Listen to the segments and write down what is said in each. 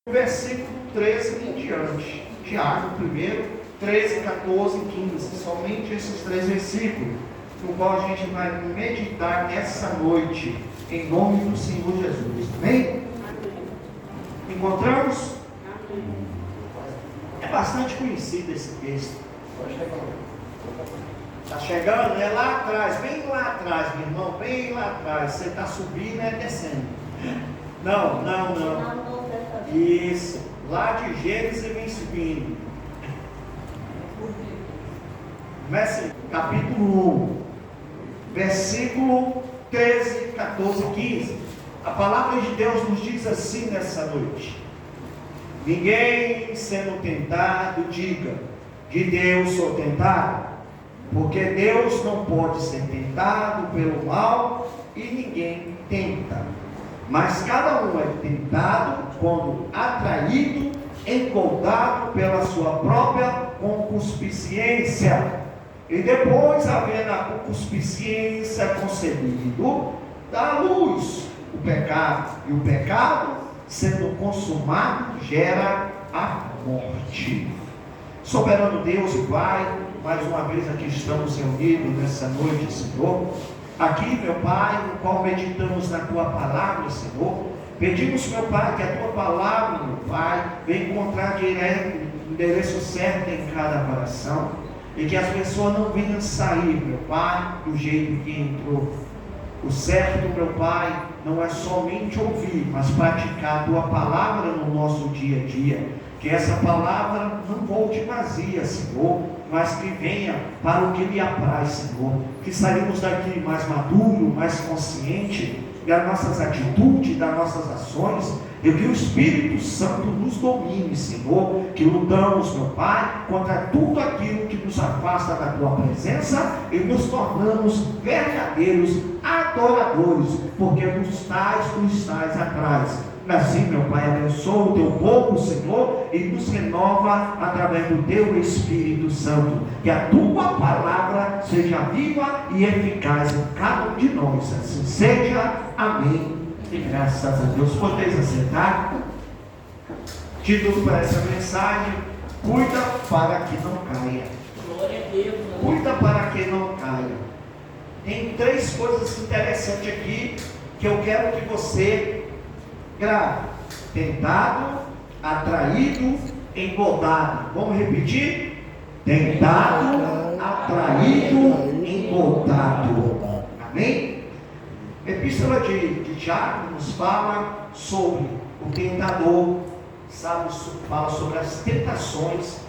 versículo 13 em diante. Tiago, primeiro, 13, 14 e 15. Somente esses três versículos, no qual a gente vai meditar essa noite, em nome do Senhor Jesus. Amém? Encontramos? É bastante conhecido esse texto. Está chegando, é lá atrás, bem lá atrás, meu irmão, bem lá atrás. Você está subindo, é descendo. Não. Isso, lá de Gênesis vem subindo. Comece capítulo 1, versículo 13, 14 e 15. A palavra de Deus nos diz assim nessa noite: ninguém sendo tentado diga, de Deus sou tentado, porque Deus não pode ser tentado pelo mal e ninguém tenta. Mas cada um é tentado quando atraído, encoldado pela sua própria concupiscência. E depois, havendo a concupiscência concebido, dá à luz o pecado. E o pecado, sendo consumado, gera a morte. Soberano Deus e Pai, mais uma vez aqui estamos reunidos nessa noite, Senhor. Aqui, meu Pai, no qual meditamos na Tua Palavra, Senhor. Pedimos, meu Pai, que a Tua Palavra, meu Pai, venha encontrar endereço certo em cada coração. E que as pessoas não venham sair, meu Pai, do jeito que entrou. O certo, meu Pai, não é somente ouvir, mas praticar a Tua Palavra no nosso dia a dia. Que essa palavra não volte vazia, Senhor, mas que venha para o que lhe apraz, Senhor. Que saímos daqui mais maduro, mais consciente das nossas atitudes, das nossas ações, e que o Espírito Santo nos domine, Senhor. Que lutamos, meu Pai, contra tudo aquilo que nos afasta da Tua presença e nos tornamos verdadeiros adoradores, porque tu estás atrás. Assim, meu Pai, abençoa o Teu povo, Senhor, e nos renova através do Teu Espírito Santo. Que a Tua palavra seja viva e eficaz em cada um de nós. Assim seja. Amém. E graças a Deus. Podeis aceitar? Título para essa mensagem: cuida para que não caia. Glória a Deus. Cuida para que não caia. Tem três coisas interessantes aqui que eu quero que você grave: tentado, atraído, engodado. Vamos repetir? Tentado, atraído, engodado. Amém? A epístola de Tiago nos fala sobre o tentador, fala sobre as tentações,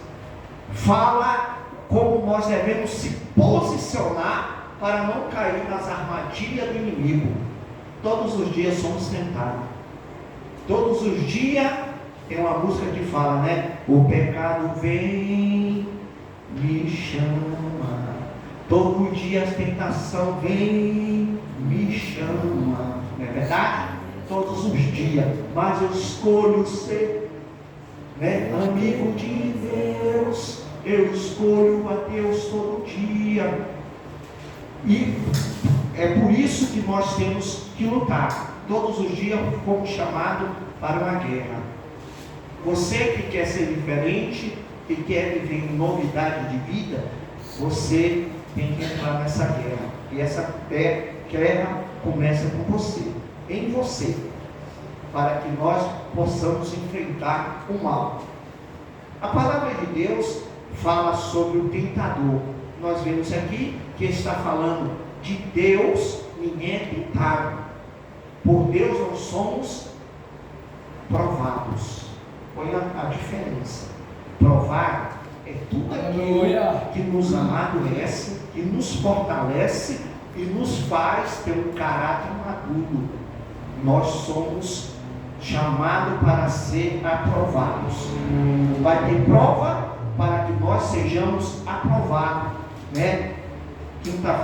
fala como nós devemos se posicionar para não cair nas armadilhas do inimigo. Todos os dias somos tentados. Todos os dias tem uma música que fala, né? O pecado vem, me chama. Todo dia a tentação vem, me chama. Não é verdade? Todos os dias. Mas eu escolho ser, né, amigo de Deus. Eu escolho a Deus todo dia. E é por isso que nós temos que lutar. Todos os dias fomos chamados para uma guerra. Você que quer ser diferente e quer viver em novidade de vida, você tem que entrar nessa guerra. E essa guerra começa com você, em você, para que nós possamos enfrentar o mal. A palavra de Deus fala sobre o tentador. Nós vemos aqui que está falando de Deus, ninguém é tentado. Por Deus não somos provados. Olha a diferença. Provar é tudo aquilo que nos amadurece, que nos fortalece e nos faz ter um caráter maduro. Nós somos chamados para ser aprovados. Vai ter prova para que nós sejamos aprovados, né?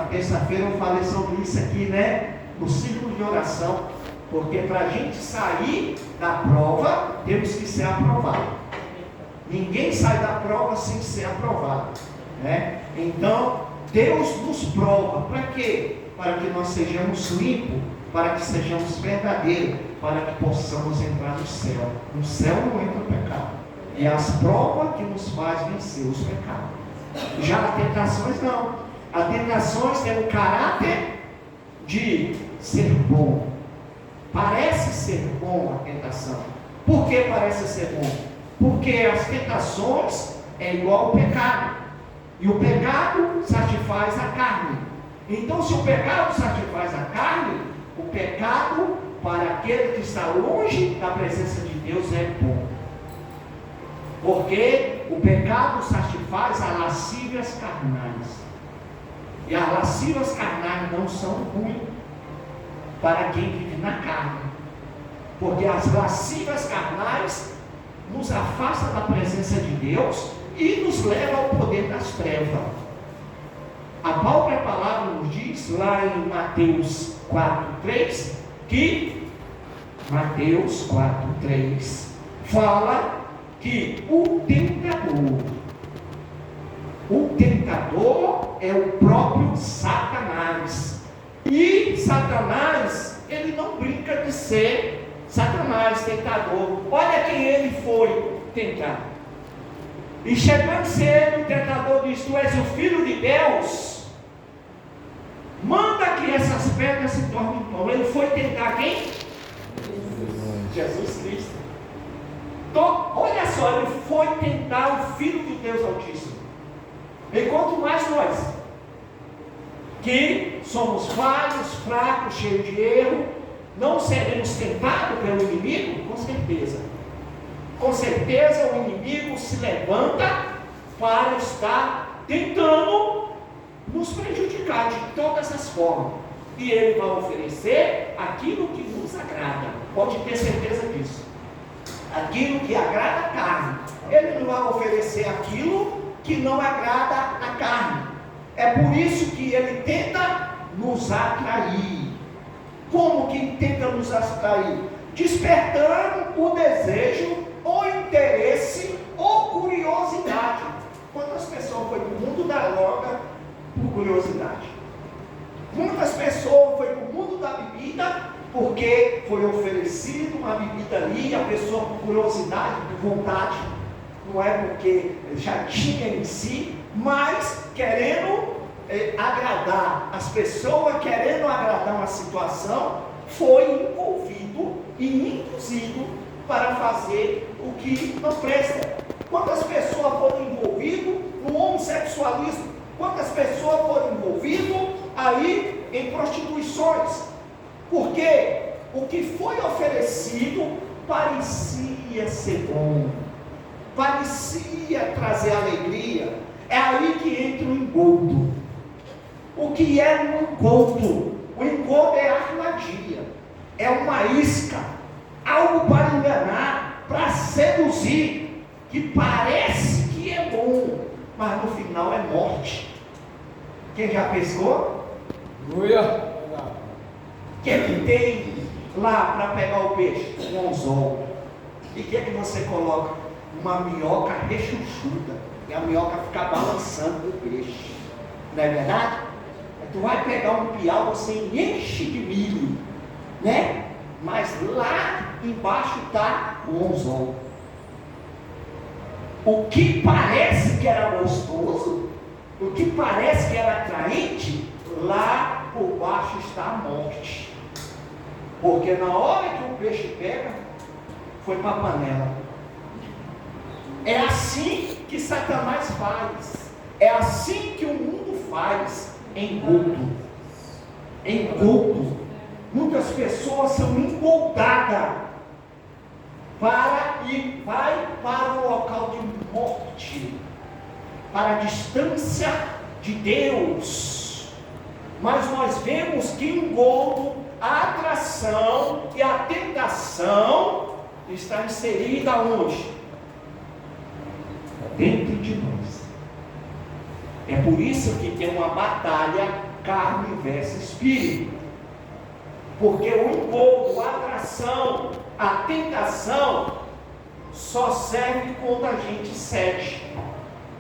Terça-feira eu falei sobre isso aqui, né? No círculo de oração, porque para a gente sair da prova, temos que ser aprovado. Ninguém sai da prova sem ser aprovado, né? Então, Deus nos prova, para quê? Para que nós sejamos limpos, para que sejamos verdadeiros, para que possamos entrar no céu. No céu não entra o pecado. E as provas que nos faz vencer os pecados. Já as tentações não. As tentações têm o caráter de ser bom. Parece ser bom a tentação. Por que parece ser bom? Porque as tentações é igual ao pecado. E o pecado satisfaz a carne. Então, se o pecado satisfaz a carne, o pecado para aquele que está longe da presença de Deus é bom. Porque o pecado satisfaz as lascívias carnais. E as lascívias carnais não são ruins para quem vive na carne. Porque as lascívias carnais nos afastam da presença de Deus e nos leva ao poder das trevas. A própria palavra nos diz, lá em Mateus 4:3, que Mateus 4:3 fala que o tentador é o próprio Satanás. E Satanás, ele não brinca de ser Satanás, tentador. Olha quem ele foi tentar. E chegando-se ele, o tentador diz: tu és o Filho de Deus, manda que essas pedras se tornem pão. Ele foi tentar quem? Jesus Cristo. Então, olha só, ele foi tentar o Filho de Deus Altíssimo. Enquanto mais nós, que somos falhos, fracos, cheios de erro, não seremos tentados pelo inimigo? Com certeza. Com certeza o inimigo se levanta para estar tentando nos prejudicar de todas as formas. E ele vai oferecer aquilo que nos agrada. Pode ter certeza disso. Aquilo que agrada a carne. Ele não vai oferecer aquilo que não agrada a carne. É por isso que ele tenta nos atrair. Como que tenta nos atrair? Despertando o desejo, ou interesse, ou curiosidade. Quantas pessoas foi para o mundo da droga por curiosidade? Muitas pessoas foi para o mundo da bebida porque foi oferecido uma bebida ali, a pessoa por curiosidade, por vontade, não é porque já tinha em si, mas querendo agradar as pessoas, querendo agradar uma situação, foi envolvido e induzido para fazer o que não presta. Quantas pessoas foram envolvidas no homossexualismo? Quantas pessoas foram envolvidas aí em prostituições? Porque o que foi oferecido parecia ser bom, parecia trazer alegria. É aí que entra o engodo. O que é um engodo? O engodo é armadilha, é uma isca, algo para enganar, para seduzir, que parece que é bom, mas no final é morte. Quem já pescou? Aleluia! O que é que tem lá para pegar o peixe? Um anzol. E o que é que você coloca? Uma minhoca rechuchuda. E a minhoca fica balançando o peixe. Não é verdade? Tu vai pegar um piau, você enche de milho, né? Mas lá embaixo está o anzol. O que parece que era gostoso, o que parece que era atraente, lá por baixo está a morte. Porque na hora que o peixe pega, foi para a panela. É assim que Satanás faz. É assim que o mundo faz. Engodo. Engodo. Muitas pessoas são engoldadas e vai para o local de morte, para a distância de Deus. Mas nós vemos que engodo, a atração e a tentação está inserida onde? Dentro de nós. É por isso que tem uma batalha carne versus espírito. Porque o engodo, a atração, a tentação só serve quando a gente cede.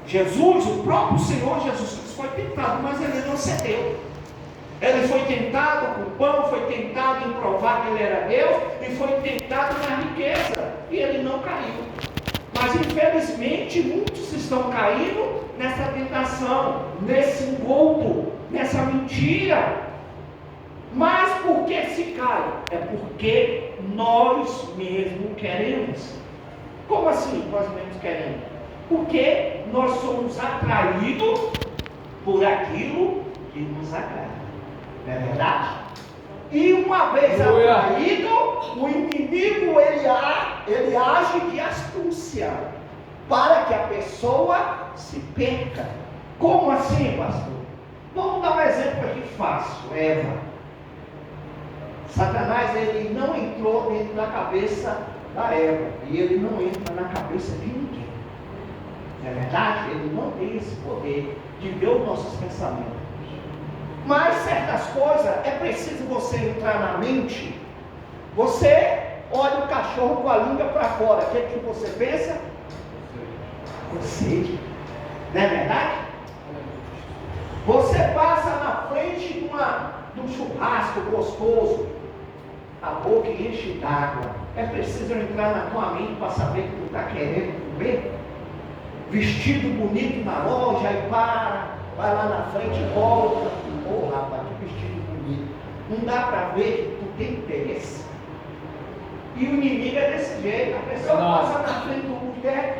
Jesus, o próprio Senhor Jesus Cristo foi tentado, mas ele não cedeu. Ele foi tentado com pão, foi tentado em provar que ele era Deus, e foi tentado na riqueza, e ele não caiu. Mas infelizmente muitos estão caindo nessa tentação, nesse engodo, nessa mentira. Mas por que se cai? É porque nós mesmos queremos. Como assim nós mesmos queremos? Porque nós somos atraídos por aquilo que nos agrada. Não é verdade? E uma vez atraído, o inimigo ele age de astúcia para que a pessoa se perca. Como assim, pastor? Vamos dar um exemplo aqui fácil. Eva. Satanás ele não entrou dentro da cabeça da Eva, e ele não entra na cabeça de ninguém. Não é verdade? Ele não tem esse poder de ver os nossos pensamentos. Mas certas coisas é preciso você entrar na mente. Você olha o cachorro com a língua para fora, o que você pensa? Você. Não é verdade? Você passa na frente de um churrasco gostoso, a boca enche d'água. É preciso entrar na tua mente para saber que tu está querendo comer? Vestido bonito na loja e vai lá na frente e volta. Ô rapaz, que vestido bonito. Não dá para ver que tu tem interesse. E o inimigo é desse jeito. A pessoa passa na frente do boteco.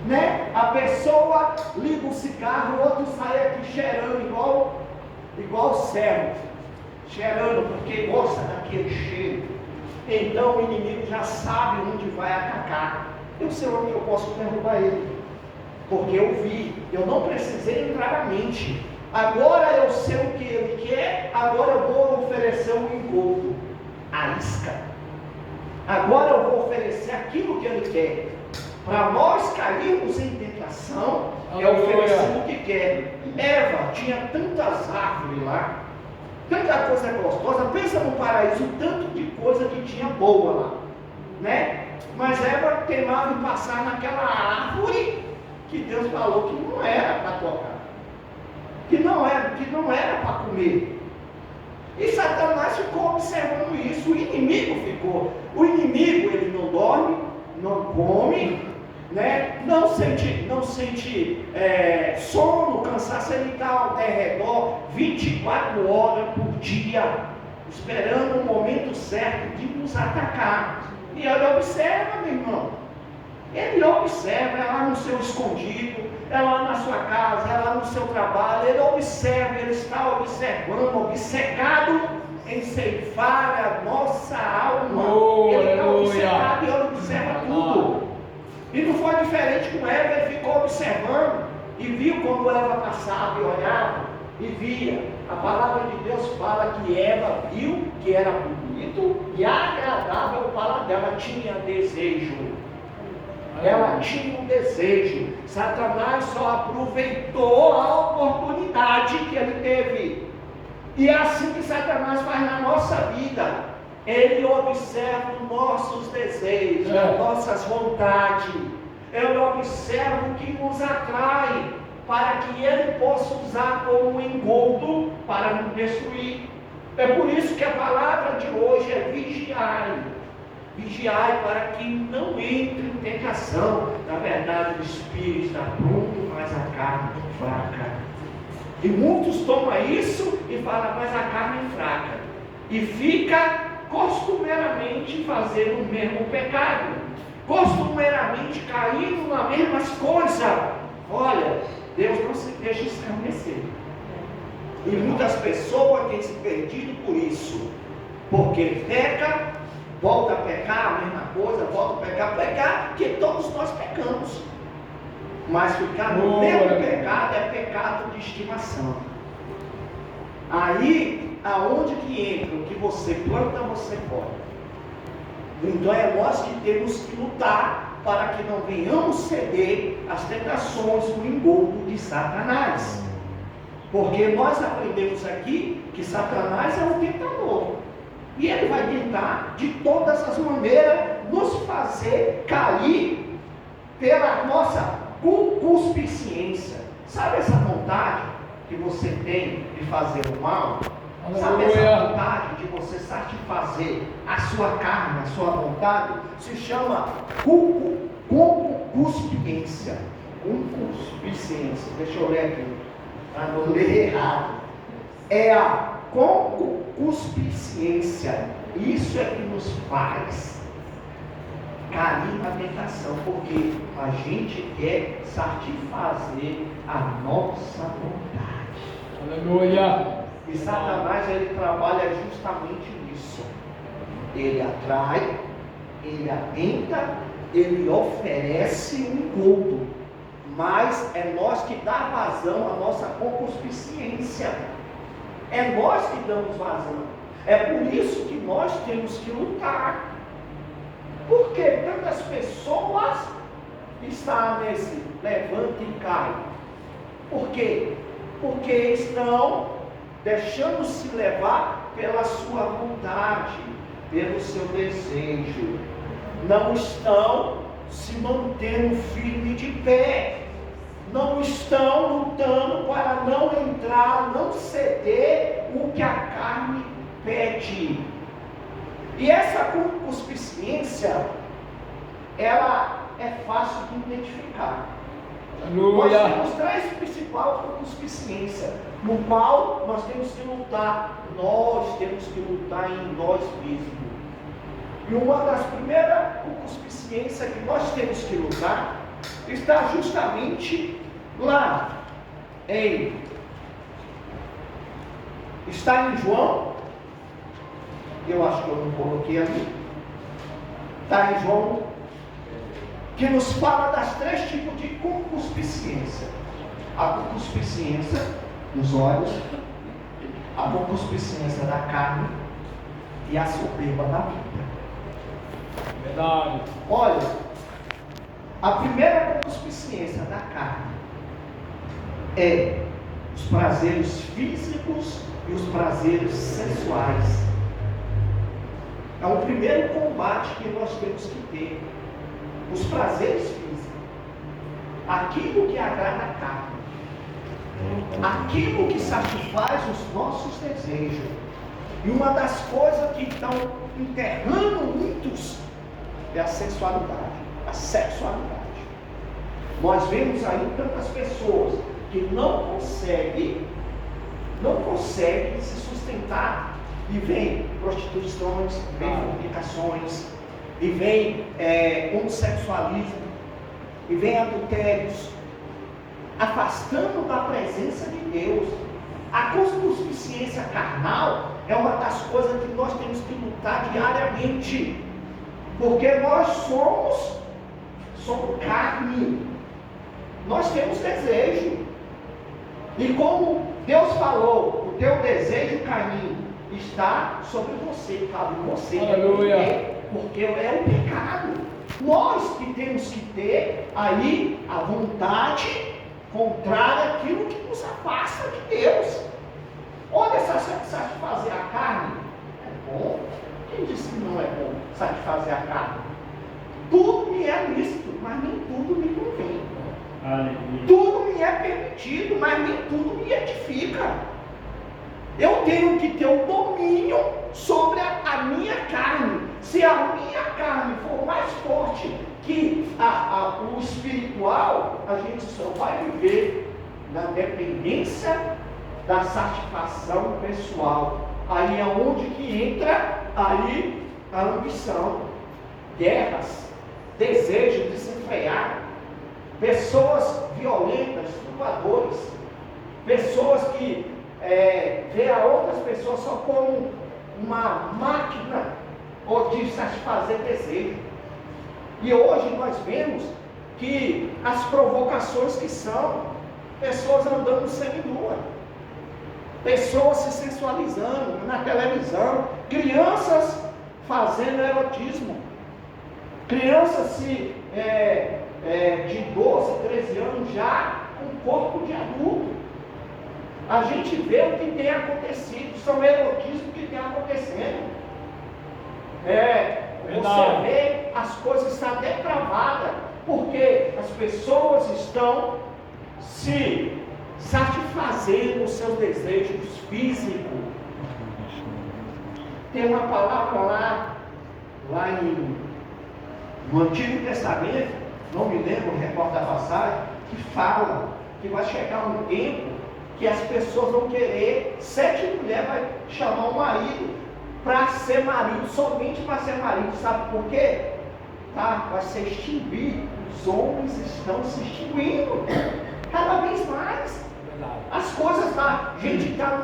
Né? A pessoa liga o cigarro, o outro sai aqui cheirando igual servo, cheirando porque gosta daquele cheiro. Então o inimigo já sabe onde vai atacar. Eu sei onde eu posso derrubar ele, porque eu vi, eu não precisei entrar na mente. Agora eu sei o que ele quer, agora eu vou oferecer um engodo, a isca. Agora eu vou oferecer aquilo que ele quer. Para nós cairmos em tentação, é oferecer o que quer. Eva tinha tantas árvores lá, tanta coisa gostosa. Pensa no paraíso, tanto de coisa que tinha boa lá, né? Mas Eva teimava em passar naquela árvore que Deus falou que não era para tocar, que não era para comer. E Satanás ficou observando isso. O inimigo ficou. O inimigo ele não dorme, não come, né? Não sente sono, cansaço. Ele está ao redor 24 horas por dia, esperando o momento certo de nos atacar. E ele observa, meu irmão. Ele observa, é lá no seu escondido, é lá na sua casa, é lá no seu trabalho. Ele observa, ele está observando, obcecado em ceifar a nossa alma. Ele está obcecado e ele observa tudo. E não foi diferente com Eva. Ele ficou observando e viu quando Eva passava e olhava e via. A palavra de Deus fala que Eva viu que era bonito e agradável para ela, tinha desejo. Ela tinha um desejo. Satanás só aproveitou a oportunidade que ele teve. E é assim que Satanás faz na nossa vida. Ele observa os nossos desejos, as nossas vontades. Ele observa o que nos atrai, para que ele possa usar como engodo para nos destruir. É por isso que a palavra de hoje é vigiai. Vigiai para que não entre em tentação. Na verdade, o espírito está pronto, mas a carne é fraca. E muitos tomam isso e falam, mas a carne é fraca. E fica costumeiramente fazendo o mesmo pecado. Costumeiramente caindo nas mesmas coisas. Olha, Deus não se deixa escarnecer. E muitas pessoas têm se perdido por isso. Porque peca, volta a pecar, a mesma coisa, volta a pecar, que todos nós pecamos. Mas ficar no mesmo pecado é pecado de estimação. Aí, aonde que entra? O que você planta, você colhe. Então é nós que temos que lutar para que não venhamos ceder às tentações, o engodo de Satanás. Porque nós aprendemos aqui que Satanás é um tentador. E ele vai tentar, de todas as maneiras, nos fazer cair pela nossa concupiscência. Sabe essa vontade que você tem de fazer o mal? Aleluia. Sabe essa vontade de você satisfazer a sua carne, a sua vontade? Se chama concupiscência. Concupiscência. Deixa eu ler aqui, para não ler errado. É a concupiscência. Isso é que nos faz cair na tentação, porque a gente quer satisfazer a nossa vontade. Aleluia. E Satanás, ele trabalha justamente nisso. Ele atrai, ele atenta, ele oferece um engodo, mas é nós que dá vazão à nossa concupiscência. É nós que damos vazão. É por isso que nós temos que lutar. Porque tantas pessoas estão nesse levanta e cai. Por quê? Porque estão deixando-se levar pela sua vontade, pelo seu desejo. Não estão se mantendo firme de pé. Não estão lutando para não entrar, não ceder o que a carne pede. E essa concupiscência, ela é fácil de identificar. Aleluia. Nós temos três principais concupiscências, no qual nós temos que lutar. Nós temos que lutar em nós mesmos. E uma das primeiras concupiscências que nós temos que lutar está justamente lá está em João. Eu acho que eu não coloquei ali. Está em João, que nos fala das três tipos de concupiscência: a concupiscência dos olhos, a concupiscência da carne e a soberba da vida. Verdade. Olha, a primeira concupiscência da carne é os prazeres físicos e os prazeres sensuais. É o primeiro combate que nós temos que ter. Os prazeres físicos. Aquilo que agrada a carne. Aquilo que satisfaz os nossos desejos. E uma das coisas que estão enterrando muitos é a sensualidade, a sexualidade. Nós vemos aí tantas pessoas que não conseguem se sustentar, e vem prostituições, vem fornicações, e vem homossexualismo, e vem adultérios, afastando da presença de Deus. A concupiscência carnal é uma das coisas que nós temos que lutar diariamente, porque nós somos carne, nós temos desejo, e como Deus falou, o teu desejo, Caim, está sobre você, cabe em você. Aleluia. Porque é o pecado. Nós que temos que ter aí a vontade contrária àquilo que nos afasta de Deus. Olha, satisfazer a carne é bom. Quem disse que não é bom satisfazer a carne? Tudo me é lícito, mas nem tudo me convém. Aleluia. Tudo me é permitido, mas nem tudo me edifica. Eu tenho que ter o domínio sobre a minha carne. Se a minha carne for mais forte que o espiritual, a gente só vai viver na dependência da satisfação pessoal. Aí é onde que entra aí a ambição, guerras, desejo desenfreado, pessoas violentas, estupradores, pessoas que vê a outras pessoas só como uma máquina ou de satisfazer desejo. E hoje nós vemos que as provocações que são pessoas andando seminua, pessoas se sensualizando na televisão, crianças fazendo erotismo, crianças de 12, 13 anos já com corpo de adulto. A gente vê o que tem acontecido, são erotismos que tem acontecendo. Você vê as coisas estão depravadas, porque as pessoas estão se satisfazendo os seus desejos físicos. Tem uma palavra lá no Antigo Testamento, não me lembro, recordo a passagem, que fala que vai chegar um tempo que as pessoas vão querer, 7 mulheres vai chamar o marido para ser marido, somente para ser marido. Sabe por quê? Vai se extinguir. Os homens estão se extinguindo cada vez mais. As coisas a gente está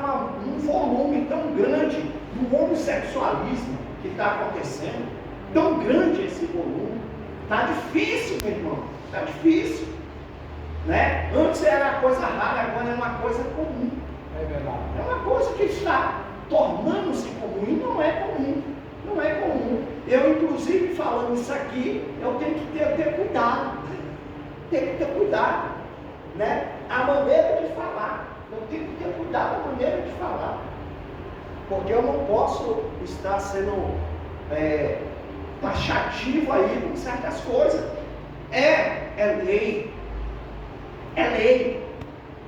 num volume tão grande do homossexualismo que está acontecendo, tão grande esse volume. Está difícil, meu irmão, está difícil, né? Antes era coisa rara, agora é uma coisa comum. É verdade. É uma coisa que está tornando-se comum e não é comum. Não é comum. Eu, inclusive, falando isso aqui, eu tenho que ter cuidado. Tem que ter cuidado, né? A maneira de falar. Eu tenho que ter cuidado a maneira de falar. Porque eu não posso estar sendo taxativo aí com certas coisas. É lei. É lei.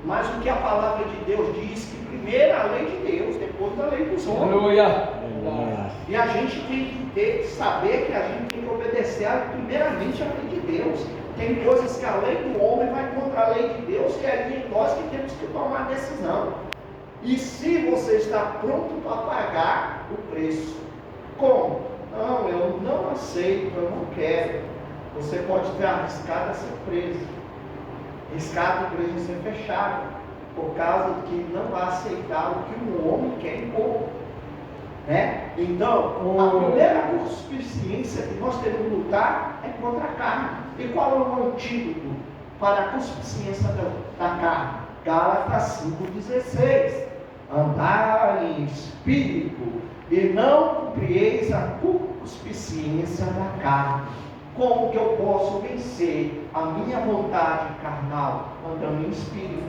Mas o que a palavra de Deus diz, que primeiro a lei de Deus, depois a lei dos homens. Aleluia. E a gente tem que saber que a gente tem que obedecer primeiramente a lei de Deus. Tem coisas que a lei do homem vai contra a lei de Deus, e é nós que temos que tomar a decisão. E se você está pronto para pagar o preço, como? Não, eu não aceito, eu não quero. Você pode ter arriscado a ser preso, arriscado a preso ser fechado, por causa de que não vai aceitar o que o homem quer impor. Né? Então, a primeira concupiscência que nós temos que lutar é contra a carne. E qual é o antídoto para a concupiscência da carne? Gálatas 5,16. Andar em espírito e não cumprieis a concupiscência da carne. Como que eu posso vencer a minha vontade carnal? Andando em espírito.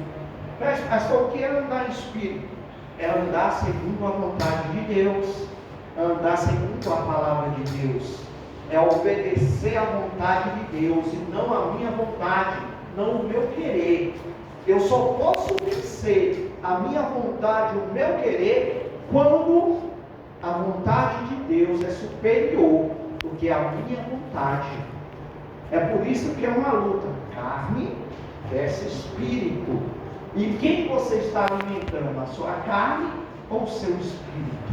Mas o que é andar em espírito? É andar segundo a vontade de Deus, andar segundo a palavra de Deus, é obedecer à vontade de Deus e não a minha vontade, não o meu querer. Eu só posso vencer a minha vontade, o meu querer, quando a vontade de Deus é superior do que a minha vontade. É por isso que é uma luta, carne versus espírito. E quem você está alimentando? A sua carne ou o seu espírito?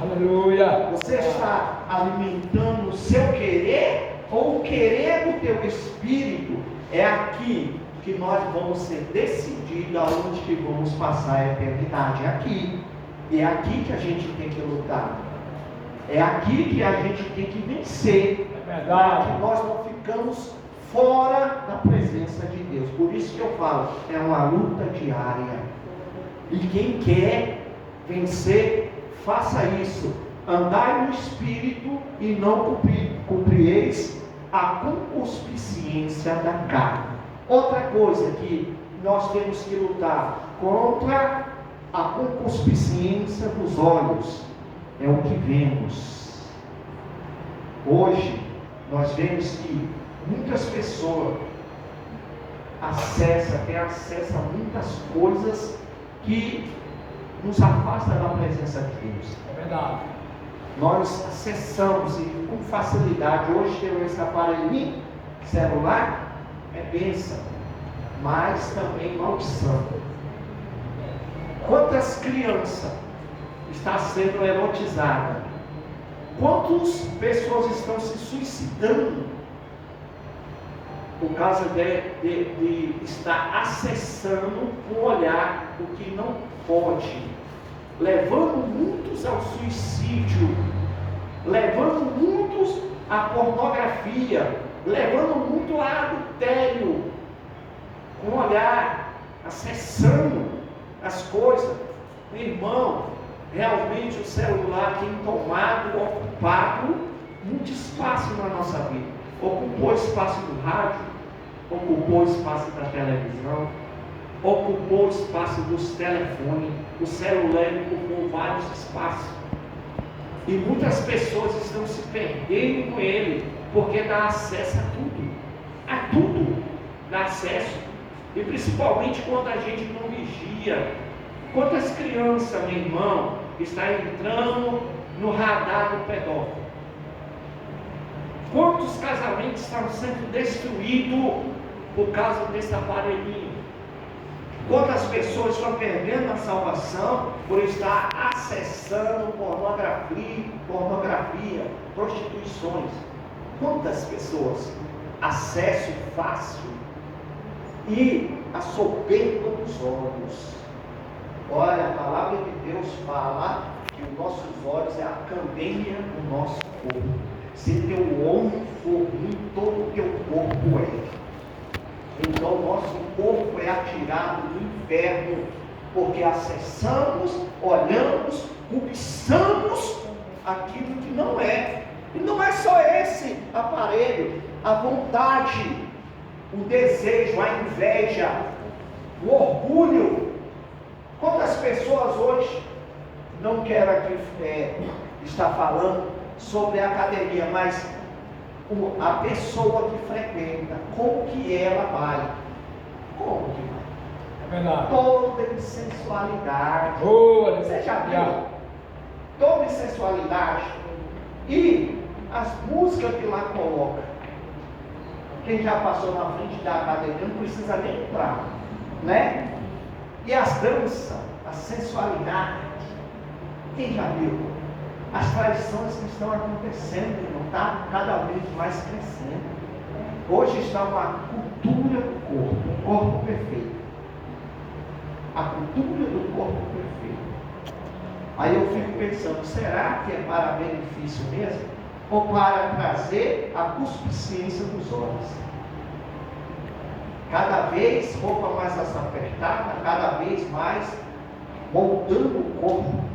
Aleluia. Você está alimentando o seu querer ou o querer do teu espírito? É aqui que nós vamos ser decididos aonde que vamos passar a eternidade. É aqui. E é aqui que a gente tem que lutar. É aqui que a gente tem que vencer. É verdade. Para que nós não ficamos fora da presença de Deus. Por isso que eu falo, é uma luta diária. E quem quer vencer, faça isso. Andai no espírito e não cumprieis a concupiscência da carne. Outra coisa que nós temos que lutar contra a concupiscência dos olhos é o que vemos. Hoje nós vemos que muitas pessoas têm acesso a muitas coisas que nos afastam da presença de Deus. É verdade. Nós acessamos e com facilidade. Hoje tem esse aparelhinho celular, é bênção, mas também maldição. Quantas crianças estão sendo erotizadas? Quantas pessoas estão se suicidando por causa de estar acessando um olhar o que não pode, levando muitos ao suicídio, levando muitos à pornografia, levando muito a adultério, com um olhar, acessando as coisas. Meu irmão, realmente o celular tem tomado, ocupado muito espaço na nossa vida. Ocupou espaço do rádio, ocupou espaço da televisão, ocupou espaço dos telefones, o celular ocupou vários espaços. E muitas pessoas estão se perdendo com ele, porque dá acesso a tudo. A tudo dá acesso. E principalmente quando a gente não vigia. Quantas crianças, meu irmão, estão entrando no radar do pedófilo? Quantos casamentos estão sendo destruídos por causa desse aparelhinho? Quantas pessoas estão perdendo a salvação por estar acessando pornografia, prostituições? Quantas pessoas? Acesso fácil e a soberba dos olhos. Olha, a palavra de Deus fala que os nossos olhos é a candeia do nosso corpo. Se teu olho for ruim, todo o teu corpo é. Então nosso corpo é atirado no inferno, porque acessamos, olhamos, cobiçamos aquilo que não é. E não é só esse aparelho, a vontade, o desejo, a inveja, o orgulho. Quantas pessoas hoje, não quero aqui estar falando sobre a academia, mas a pessoa que frequenta, como que ela vai? Como que vai? É verdade. Toda em sensualidade. Você já viu? Toda em sensualidade. E as músicas que lá coloca. Quem já passou na frente da academia não precisa nem entrar, né? E as danças, a sensualidade. Quem já viu? As traições que estão acontecendo, irmão, está cada vez mais crescendo. Hoje está uma cultura do corpo perfeito. A cultura do corpo perfeito. Aí eu fico pensando, será que é para benefício mesmo? Ou para trazer a concupiscência dos olhos? Cada vez roupa mais apertada, cada vez mais moldando o corpo.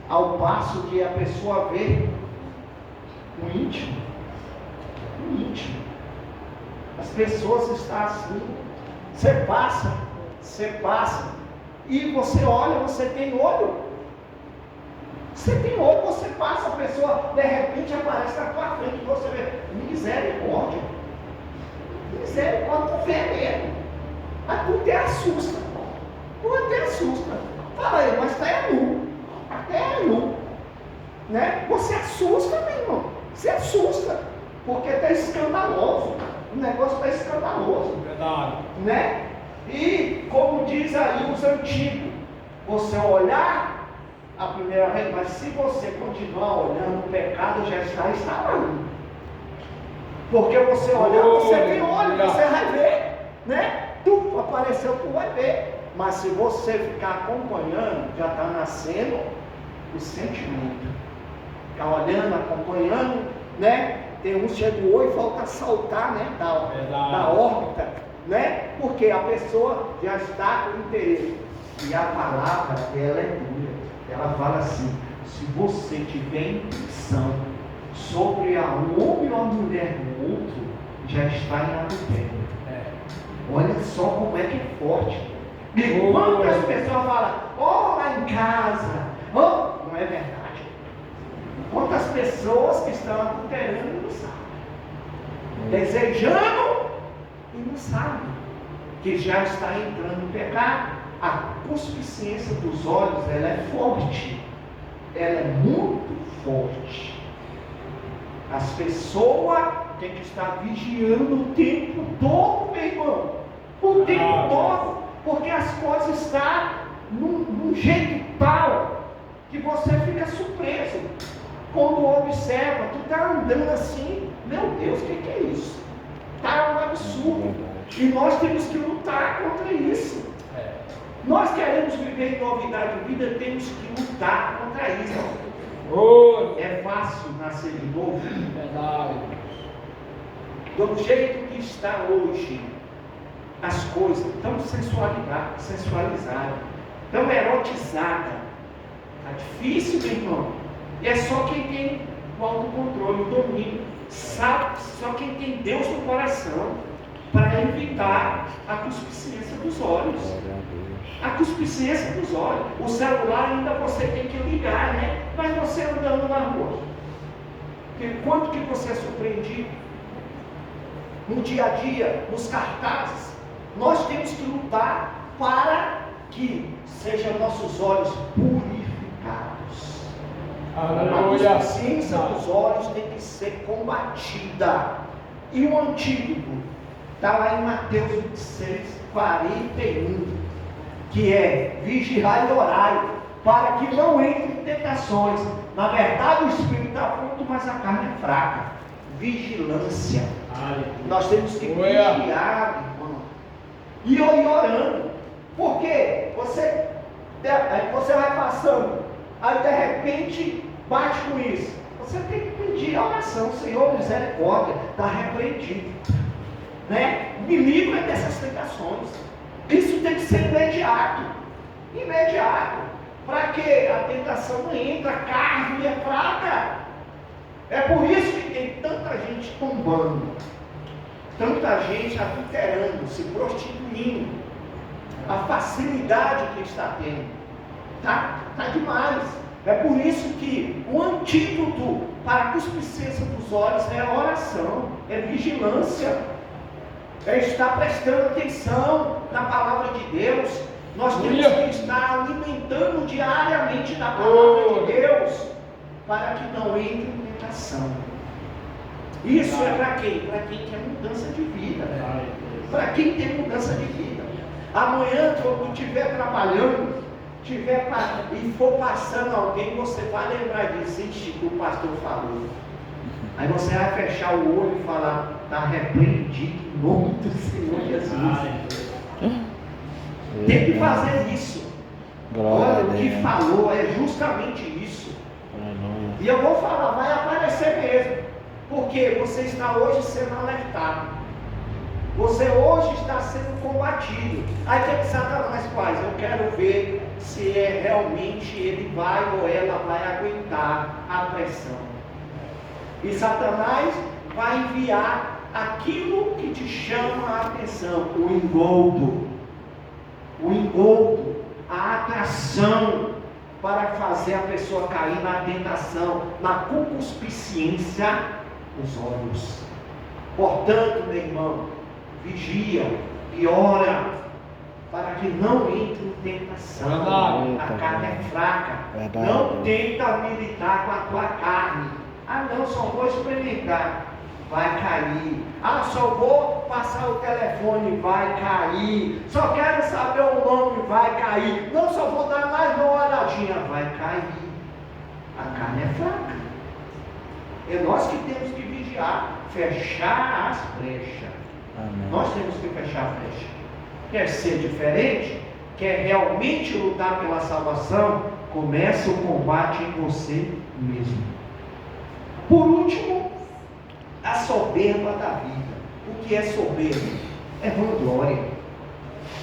Ao passo que a pessoa vê o íntimo. As pessoas estão assim. Você passa. E você olha, você tem olho. Você passa, a pessoa de repente aparece na tua frente e você vê. Misericórdia, tu vê mesmo. Mas tu até assusta. Fala aí, mas tá nu. Até nu, né? Você assusta, meu irmão. Você assusta, porque está escandaloso. O negócio está escandaloso. Verdade. Né? E como diz aí os antigos, você olhar a primeira vez, mas se você continuar olhando, o pecado já está instalando. Porque você olhar, você tem olho, você vai ver, né? Tu apareceu, tu vai ver. Mas se você ficar acompanhando, já está nascendo o sentimento. Ficar olhando, acompanhando, né? Tem uns que chegou e falta saltar, né? Da órbita, né? Porque a pessoa já está com interesse. E a palavra, ela é dura. Ela fala assim: se você tiver intenção sobre a homem ou a mulher do outro, já está em adultério. Olha só como é que é forte. E quantas pessoas falam, lá em casa, não é verdade. Quantas pessoas que estão adulterando e não sabem, desejando e não sabem, que já está entrando no pecado. A concupiscência dos olhos, ela é forte, ela é muito forte. As pessoas têm que estar vigiando o tempo todo, meu irmão, o tempo todo. Porque as coisas estão num jeito tal que você fica surpreso. Quando observa, tu está andando assim, meu Deus, o que é isso? Está um absurdo. E nós temos que lutar contra isso. Nós queremos viver em novidade de vida, temos que lutar contra isso. É fácil nascer de novo? Do jeito que está hoje, as coisas tão sensualizadas, tão erotizadas. Está difícil, meu irmão. E é só quem tem o autocontrole, o domínio, sabe, só quem tem Deus no coração, para evitar a concupiscência dos olhos. A concupiscência dos olhos. O celular ainda você tem que ligar, né? Mas você andando na rua, quanto que você é surpreendido? No dia a dia, nos cartazes, Nós temos que lutar para que sejam nossos olhos purificados. A consciência dos olhos tem que ser combatida. E o antídoto está lá em Mateus 26, 41, que é vigiai e orai, para que não entre em tentações. Na verdade o espírito está pronto, mas a carne é fraca. Vigilância. Nós temos que vigiar, irmão. E ir orando. Porque você vai passando, aí de repente bate com isso. Você tem que pedir a oração: Senhor, misericórdia, está repreendido, né? Me livra dessas tentações. Isso tem que ser imediato. Para que a tentação não entra, a carne é fraca. É por isso que tem tanta gente tombando, tanta gente adulterando, se prostituindo. A facilidade que está tendo está demais. É por isso que o antídoto para a cuspicência dos olhos é a oração, é vigilância, é estar prestando atenção na palavra de Deus. Nós temos que estar alimentando diariamente na palavra de Deus, para que não entre em tentação. Isso é para quem? Para quem quer mudança de vida. Para quem tem mudança de vida. Amanhã, quando estiver trabalhando, e for passando alguém, você vai lembrar disso, que o pastor falou. Aí você vai fechar o olho e falar: está repreendido em nome do Senhor Jesus. Tem que fazer isso. Olha, o que falou é justamente isso. E eu vou falar, vai aparecer mesmo. Porque você está hoje sendo alertado. Você hoje está sendo combatido. Aí o que Satanás faz? Eu quero ver se realmente ele vai ou ela vai aguentar a pressão. E Satanás vai enviar aquilo que te chama a atenção: o engodo, a atração, para fazer a pessoa cair na tentação, na concupiscência dos olhos. Portanto, meu irmão, vigia e ora, para que não entre em tentação. A carne é fraca. Não tenta militar com a tua carne. Ah não, só vou experimentar. Vai cair. Ah, só vou passar o telefone, vai cair. Só quero saber o nome, vai cair. Não, só vou dar mais uma olhadinha, vai cair. A carne é fraca. É nós que temos que vigiar, fechar as brechas. Amém. Nós temos que fechar a brecha. Quer ser diferente? Quer realmente lutar pela salvação? Comece o combate em você mesmo. Por último, a soberba da vida. O que é soberba? É vanglória.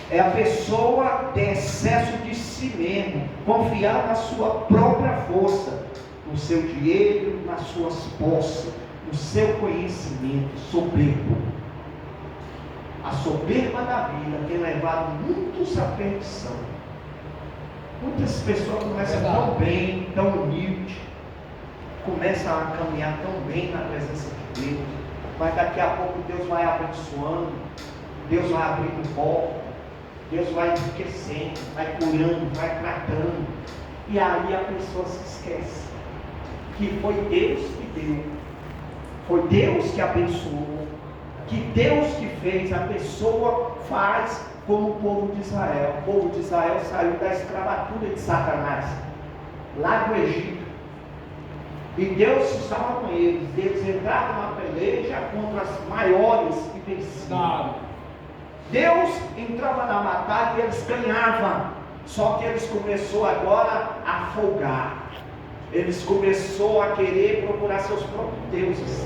É a pessoa ter excesso de si mesmo, confiar na sua própria força, no seu dinheiro, nas suas posses, no seu conhecimento. Soberbo. A soberba da vida tem levado muitos à perdição. Muitas pessoas começam tão bem, tão humilde, começam a caminhar tão bem na presença de Deus, mas daqui a pouco Deus vai abençoando, Deus vai abrindo porta, Deus vai enriquecendo, vai curando, vai tratando, e aí a pessoa se esquece que foi Deus que deu, foi Deus que abençoou, que Deus que fez. A pessoa faz como o povo de Israel. O povo de Israel saiu da escravatura de Satanás, lá do Egito, e Deus estava com eles. Eles entraram na peleja contra as maiores e venciam. Deus entrava na batalha e eles ganhavam. Só que eles começaram agora a folgar. Eles começaram a querer procurar seus próprios deuses.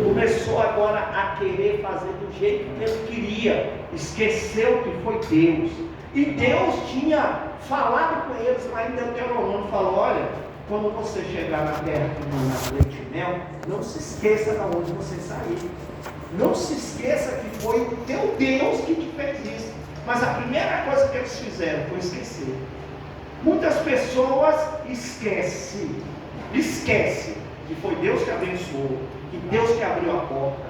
Começou agora a querer fazer do jeito que ele queria. Esqueceu que foi Deus. E Deus tinha falado com eles lá em Deuteronômio. Falou: olha, quando você chegar na terra que mana leite e mel, não se esqueça de onde você saiu. Não se esqueça que foi o teu Deus que te fez isso. Mas a primeira coisa que eles fizeram foi esquecer. Muitas pessoas esquecem que foi Deus que abençoou, que Deus que abriu a porta,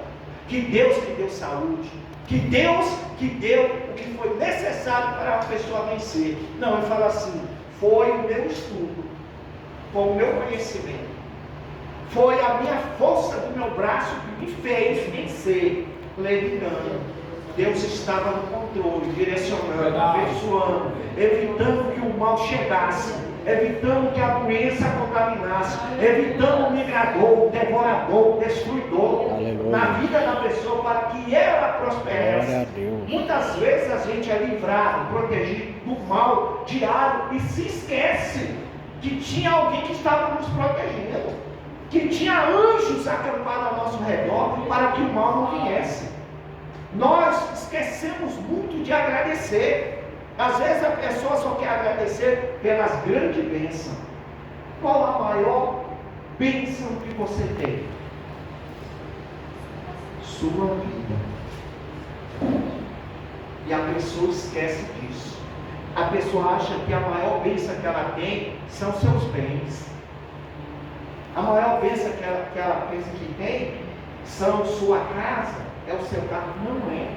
que Deus que deu saúde, que Deus que deu o que foi necessário para a pessoa vencer. Não, ele fala assim: foi o meu estudo, foi o meu conhecimento, foi a minha força do meu braço que me fez vencer. Levinando. Deus estava no controle, direcionando, abençoando, evitando que o mal chegasse, evitando que a doença contaminasse, evitando o migrador, o devorador, o destruidor. Aleluia. Na vida da pessoa, para que ela prosperasse. Muitas vezes a gente é livrado, protegido do mal diário e se esquece que tinha alguém que estava nos protegendo, que tinha anjos acampados ao nosso redor para que o mal não viesse. Nós esquecemos muito de agradecer. Às vezes a pessoa só quer agradecer pelas grandes bênçãos. Qual a maior bênção que você tem? Sua vida. E a pessoa esquece disso. A pessoa acha que a maior bênção que ela tem são seus bens. A maior bênção que ela pensa que tem são sua casa, é o seu carro. Não é.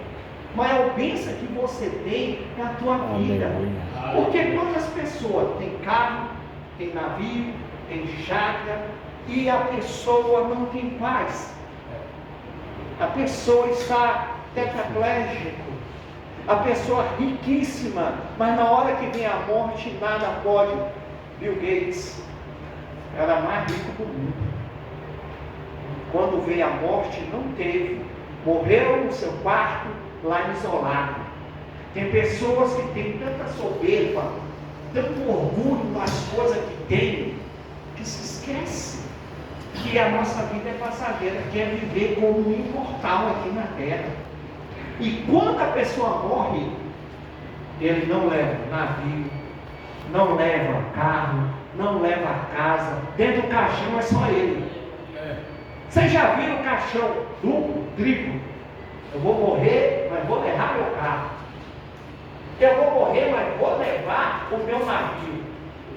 A maior bênção que você tem é a tua vida. Porque quantas pessoas têm carro, tem navio, tem chácara, e a pessoa não tem paz? A pessoa está tetraplégico, a pessoa riquíssima, mas na hora que vem a morte, nada pode. Bill Gates era mais rico do mundo. Quando veio a morte, não teve. Morreu no seu quarto, lá isolado. Tem pessoas que têm tanta soberba, tanto orgulho nas coisas que têm, que se esquece que a nossa vida é passageira, que é viver como um imortal aqui na terra. E quando a pessoa morre, ele não leva navio, não leva carro, não leva casa. Dentro do caixão é só ele. Vocês já viram o caixão duplo, triplo? Eu vou morrer, mas vou levar meu carro. Eu vou morrer, mas vou levar o meu navio.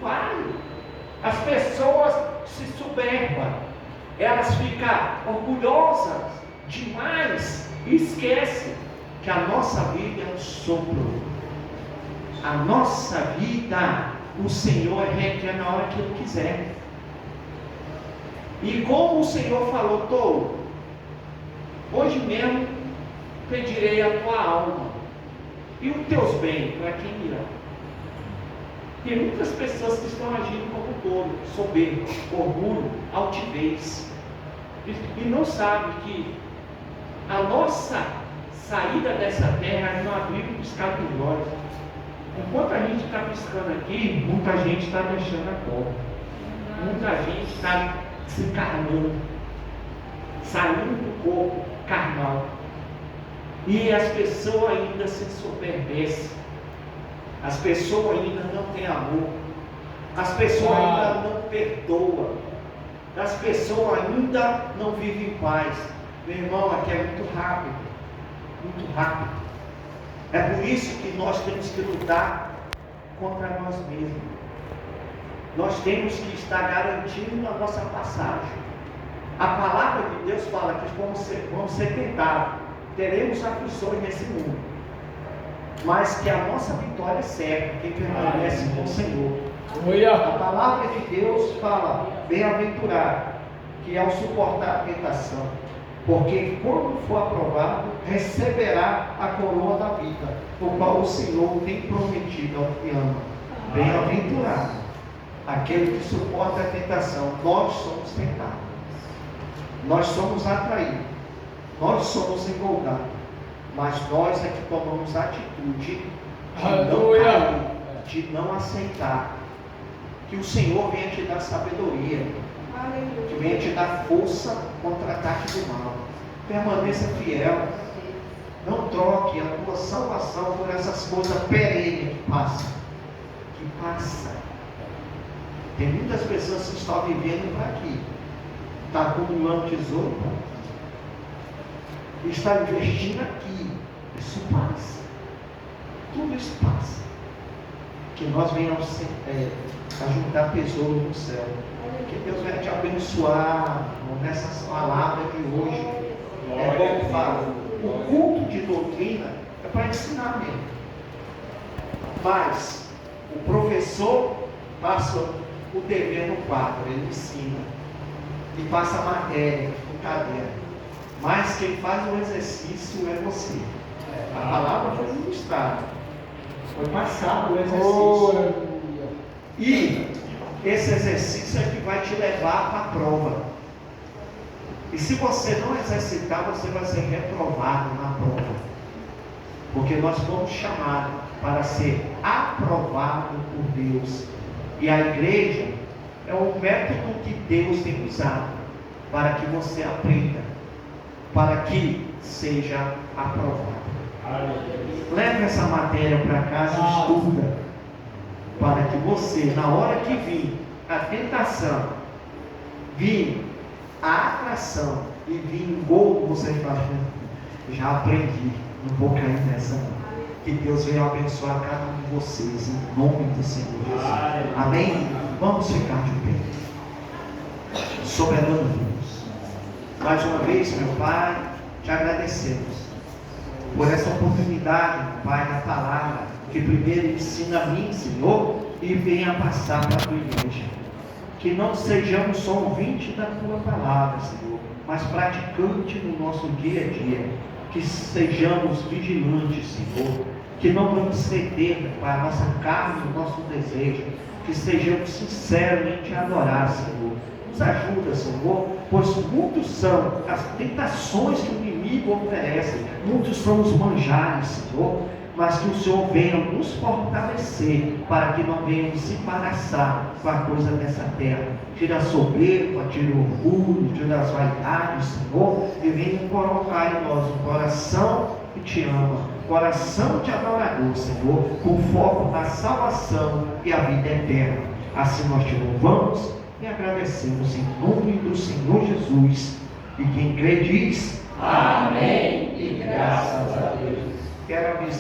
Vai. As pessoas se soberbam, elas ficam orgulhosas demais e esquecem que a nossa vida é um sopro. A nossa vida, o Senhor requer na hora que Ele quiser. E como o Senhor falou: touro, hoje mesmo pedirei a tua alma e os teus bens, para quem irá? Tem muitas pessoas que estão agindo como touro, soberbo, orgulho, altivez, e não sabem que a nossa saída dessa terra é no abrir e piscar dos olhos. Enquanto a gente está piscando aqui, muita gente está deixando a porta, muita gente está se encarnando, saindo do corpo carnal, e as pessoas ainda se ensoberbecem, as pessoas ainda não têm amor, as pessoas ainda não perdoam, as pessoas ainda não vivem em paz. Meu irmão, aqui é muito rápido, muito rápido. É por isso que nós temos que lutar contra nós mesmos. Nós temos que estar garantindo a nossa passagem. A palavra de Deus fala que vamos ser tentados, teremos aflições nesse mundo, mas que a nossa vitória é certa, quem permanece com o Senhor. A palavra de Deus fala: bem-aventurado que ao suportar a tentação, porque quando for aprovado, receberá a coroa da vida, o qual o Senhor tem prometido ao que ama. Bem-aventurado aquele que suporta a tentação. Nós somos tentados, nós somos atraídos, nós somos engoldados, mas nós é que tomamos a atitude de não cair, de não aceitar. Que o Senhor venha te dar sabedoria, que venha te dar força contra o ataque do mal. Permaneça fiel, não troque a tua salvação por essas coisas perenes que passam. Tem muitas pessoas que estão vivendo para aqui, está acumulando tesouro, está investindo aqui. Isso passa, tudo isso passa. Que nós venhamos a juntar tesouro no céu. Que Deus venha te abençoar nessas palavras de hoje. É bom falar. ensinar mesmo. Mas o professor passa o dever no quadro, ele ensina e passa a matéria no caderno. Mas quem faz o exercício é você. A palavra foi ministrada, foi passado o exercício. E esse exercício é que vai te levar para a prova. E se você não exercitar, você vai ser reprovado na prova. Porque nós fomos chamados para ser aprovados por Deus. E a igreja é o método que Deus tem usado para que você aprenda, para que seja aprovado. Leve essa matéria para casa e estuda, para que você, na hora que vir a tentação, vir a atração e vir o gol, você fala, já aprendi, não vou cair nessa não. Que Deus venha abençoar cada um de vocês, em nome do Senhor Jesus. Amém? Vamos ficar de pé. Soberano Deus, mais uma vez, meu Pai, te agradecemos por essa oportunidade, meu Pai, da palavra, que primeiro ensina a mim, Senhor, e venha passar para a tua igreja. Que não sejamos só ouvintes da tua palavra, Senhor, mas praticantes no nosso dia a dia. Que sejamos vigilantes, Senhor, que não vamos ceder para a nossa carne, o nosso desejo, que sejamos sinceros em te adorar, Senhor. Nos ajuda, Senhor, pois muitos são as tentações que o inimigo oferece, muitos são os manjares, Senhor, mas que o Senhor venha nos fortalecer, para que não venhamos se embaraçar com a coisa dessa terra. Tira a soberba, tira o orgulho, tira as vaidades, Senhor, e venha colocar em nós um coração que te ama, coração de adorador, Senhor, com foco na salvação e a vida eterna. Assim nós te louvamos e agradecemos em nome do Senhor Jesus. E quem crê diz: amém, e graças a Deus. Quero avisar